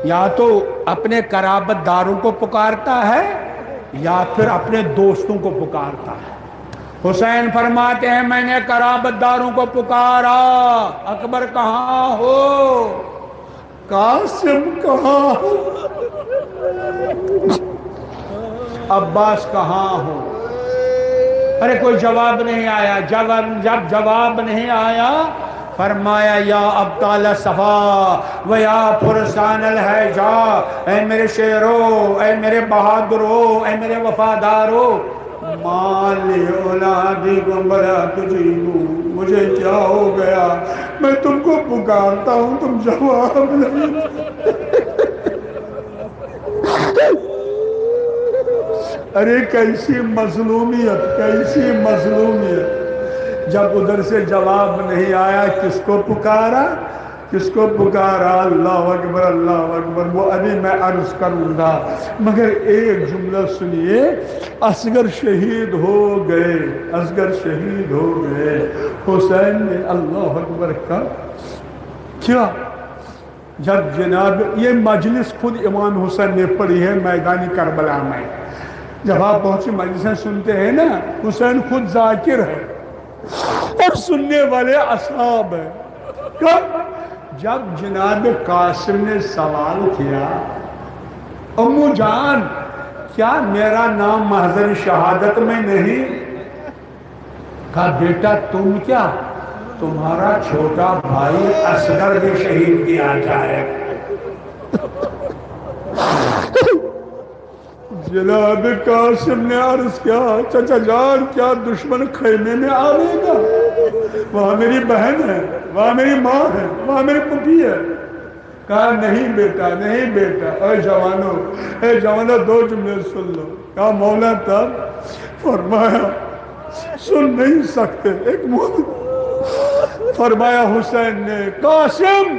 یا تو اپنے قرابت داروں کو پکارتا ہے یا پھر اپنے دوستوں کو پکارتا ہے۔ حسین فرماتے ہیں میں نے قرابت داروں کو پکارا، اکبر کہاں ہو، قاسم کہاں ہو، عباس کہاں ہو؟ ارے کوئی جواب نہیں آیا۔ جب جواب نہیں آیا فرمایا یا ابطال صفا و یا فرسان الحجا، اے میرے شیرو، اے میرے بہادرو، اے میرے وفادارو، مالی اولادی گمبرا تجیبو، مجھے کیا ہو گیا، میں تم کو پکارتا ہوں تم جواب نہیں۔ ارے کیسی مظلومیت، کیسی مظلومیت۔ جب ادھر سے جواب نہیں آیا کس کو پکارا، کس کو پکارا؟ اللہ اکبر، اللہ اکبر۔ وہ ابھی میں عرض کروں گا مگر ایک جملہ سنیے، اصغر شہید ہو گئے، اصغر شہید ہو گئے۔ حسین نے اللہ اکبر کہا کیا؟ جب جناب یہ مجلس خود امام حسین نے پڑھی ہے میدانی کربلا میں، جب آپ بہت سی مجلسیں سنتے ہیں نا، حسین خود ذاکر ہے اور سننے والے اصحاب ہیں۔ کب؟ جب جناب قاسم نے سوال کیا امو جان کیا میرا نام محضر شہادت میں نہیں؟ کہا بیٹا تم کیا، تمہارا چھوٹا بھائی اصغر بھی شہید کیا جائے۔ جناب قاسم نے عرض کیا چچا جان کیا دشمن خیمے میں آئے گا؟ وہاں میری بہن ہے، وہاں میری ماں ہے، وہاں میری پھوپھی ہے۔ کہا نہیں بیٹا، نہیں بیٹا۔ اے جوانو، اے جوانو دو جملے سن لو۔ کہا مولا تب؟ فرمایا سن نہیں سکتے، ایک مولا۔ فرمایا حسین نے قاسم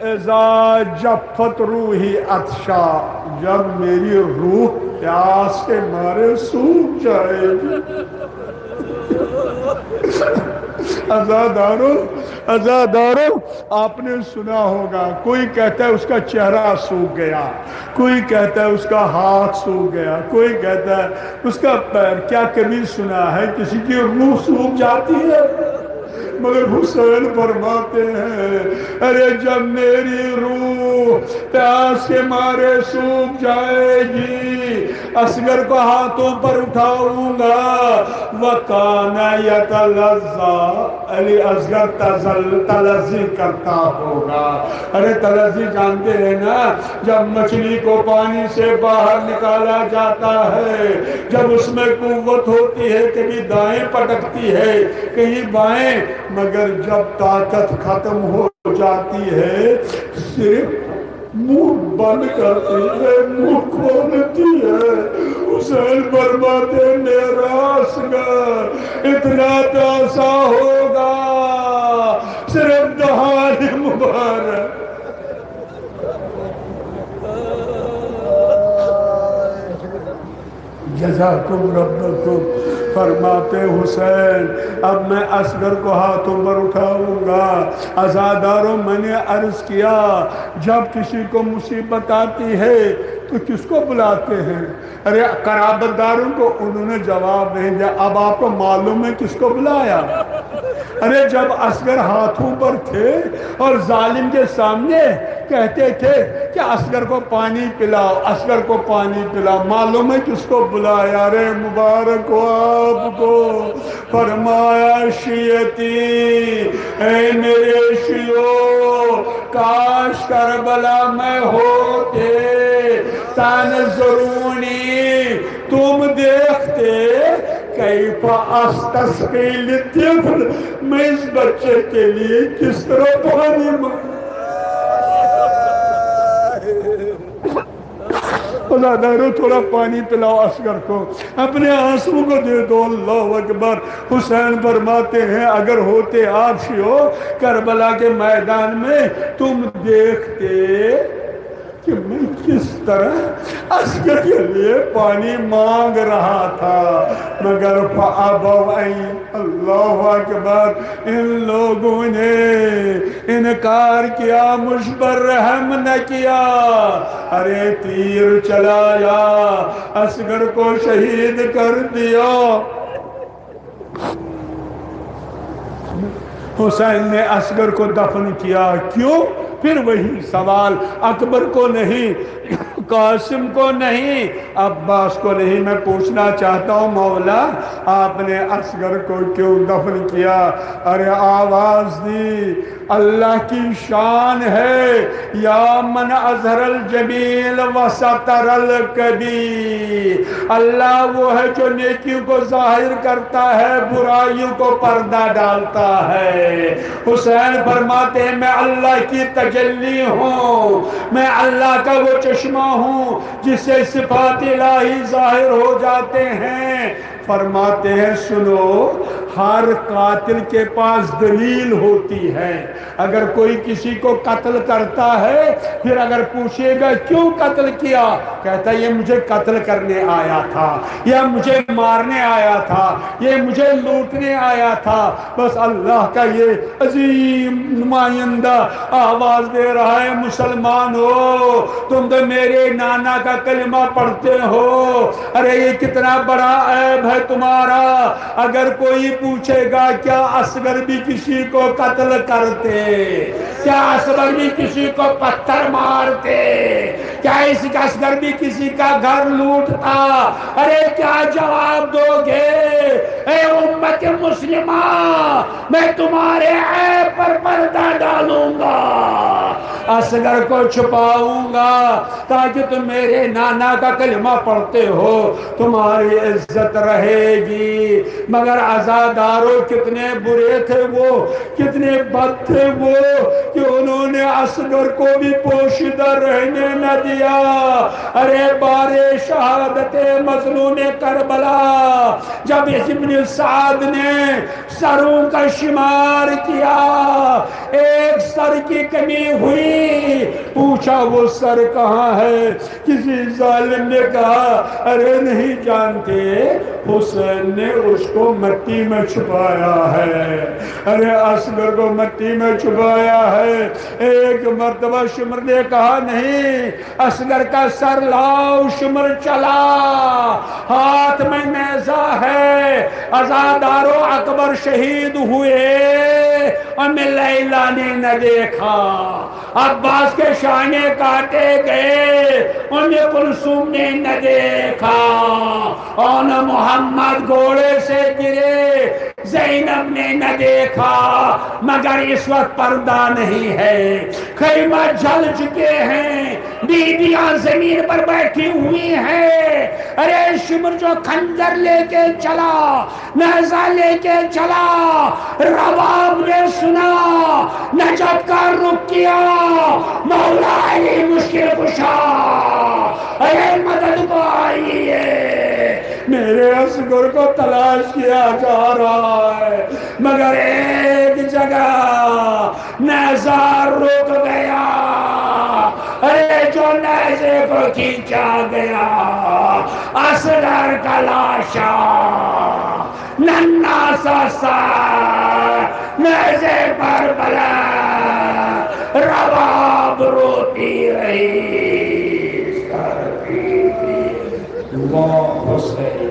اذا جفت روحی عطشا، جب میری روح پیاس کے مارے سوکھ جائے گی۔ عزادارو، عزادارو، آپ نے سنا ہوگا کوئی کہتا ہے اس کا چہرہ سوکھ گیا، کوئی کہتا ہے اس کا ہاتھ سوکھ گیا، کوئی کہتا ہے اس کا پیر۔ کیا کبھی سنا ہے کسی کی روح سوکھ جاتی ہے؟ مگر حسین فرماتے ہیں ارے جب میری روح پیاس کے مارے سوکھ جائے گی اصغر کو ہاتھوں پر اٹھاؤں گا۔ وَكَانَ يَتَلَذَّى، علی اصغر تلذی کرتا ہوگا۔ ارے تلذی جانتے ہیں نا، جب مچھلی کو پانی سے باہر نکالا جاتا ہے، جب اس میں قوت ہوتی ہے کبھی دائیں پٹکتی ہے کہیں بائیں، مگر جب طاقت ختم ہو جاتی ہے صرف منہ بند کرتی ہے، منہ کھولتی ہے۔ حسین فرماتے میرا اصغر اتنا پیاسا ہوگا صرف دہان مبارک۔ جزاکم ربکم۔ فرماتے حسین اب میں اصغر کو ہاتھوں پر اٹھاؤں گا۔ عزاداروں میں نے عرض کیا جب کسی کو مصیبت آتی ہے تو کس کو بلاتے ہیں؟ ارے قرابت داروں کو، انہوں نے جواب نہیں دیا۔ اب آپ کو معلوم ہے کس کو بلایا؟ ارے جب اصغر ہاتھوں پر تھے اور ظالم کے سامنے کہتے تھے کہ اصغر کو پانی پلاؤ، اصغر کو پانی پلاؤ، معلوم ہے کس کو بلایا؟ ارے مبارک ہو آپ کو۔ فرمایا شیعتی، اے میرے شیعو، کاش کربلا میں ہوتے، تنظرونی، تم دیکھتے، کیف استسقی للطفل، میں اس بچے کے لیے کس طرح پانی عزادارو تھوڑا پانی پلاؤ اصغر کو، اپنے آنسوں کو دے دو۔ اللہ اکبر۔ حسین فرماتے ہیں اگر ہوتے آپ شیعو کربلا کے میدان میں، تم دیکھتے کہ میں کس طرح اصغر کے لیے پانی مانگ رہا تھا، مگر فَأَبَوْا اللہ اکبر، ان لوگوں نے انکار کیا، مجھ پر رحم نہ کیا، ارے تیر چلایا، اصغر کو شہید کر دیا۔ حسین نے اصغر کو دفن کیا، کیوں؟ پھر وہی سوال، اکبر کو نہیں، قاسم کو نہیں، عباس کو نہیں، میں پوچھنا چاہتا ہوں مولا آپ نے اصغر کو کیوں دفن کیا؟ ارے آواز دی، اللہ کی شان ہے، یا من اظہر الجمیل وستر الکبیر، اللہ وہ ہے جو نیکیوں کو ظاہر کرتا ہے، برائیوں کو پردہ ڈالتا ہے۔ حسین فرماتے ہیں میں اللہ کی تجلی ہوں، میں اللہ کا وہ چشمہ ہوں جس سے صفات الہی ظاہر ہو جاتے ہیں۔ فرماتے ہیں سنو، ہر قاتل کے پاس دلیل ہوتی ہے، اگر کوئی کسی کو قتل کرتا ہے پھر اگر پوچھے گا کیوں قتل کیا، کہتا ہے یہ مجھے قتل کرنے آیا تھا، یا مجھے مارنے آیا تھا، یہ مجھے لوٹنے آیا تھا۔ بس اللہ کا یہ عظیم نمائندہ آواز دے رہا ہے مسلمان ہو، تم تو میرے نانا کا کلمہ پڑھتے ہو، ارے یہ کتنا بڑا عیب ہے تمہارا، اگر کوئی پوچھے گا کیا اصغر بھی کسی کو قتل کرتے، کیا اصغر بھی کسی کو پتھر مارتے، کیا اس کا اصغر بھی کسی کا گھر لوٹتا، ارے کیا جواب دو گے؟ اے امت مسلمہ، میں تمہارے عیب پر پردہ ڈالوں گا، اصغر کو چھپاؤں گا تاکہ تم میرے نانا کا کلمہ پڑھتے ہو، تمہاری عزت رہے گی۔ مگر عزاداروں کتنے برے تھے وہ، کتنے بد تھے وہ کہ انہوں نے اصغر کو بھی پوشیدہ رہنے نہ دیا۔ ارے بارے شہادت مظلوم کربلا جب ابن سعد نے سروں کا شمار کیا، ایک سر کی کمی ہوئی، پوچھا وہ سر کہاں ہے؟ کسی ظالم نے کہا ارے نہیں جانتے، حسین نے اس کو مٹی میں چھپایا ہے، ارے اصغر کو مٹی میں چھپایا ہے۔ ایک مرتبہ شمر نے کہا نہیں، اصغر کا سر لاؤ، شمر چلا، ہاتھ میں نیزہ ہے، عزادارو اکبر شہید ہوئے، ام لیلا نے نہ دیکھا، عباس کے شانے کاٹے گئے، ام کلثوم نے نہ دیکھا، اور نہ محمد گھوڑے سے گرے، زینب نے نہ دیکھا، مگر اس وقت پردہ نہیں ہے، خیمہ جل چکے ہیں، بیویاں زمین پر بیٹھی ہوئی ہیں۔ ارے شمر جو خنجر لے کے چلا، نیزہ لے کے چلا، رباب نے سنا، نجف کا رخ کیا، مولا علی مشکل کشا، اے مدد کو آئیے، میرے اصغر کو تلاش کیا جا رہا ہے، مگر ایک جگہ نیزہ رک گیا، ارے جو نیزے کو کھینچا گیا، اصغر کا لاشا، ننھا سا سر نیزے پر بلا، رباب روتی رہی، اللہ حسین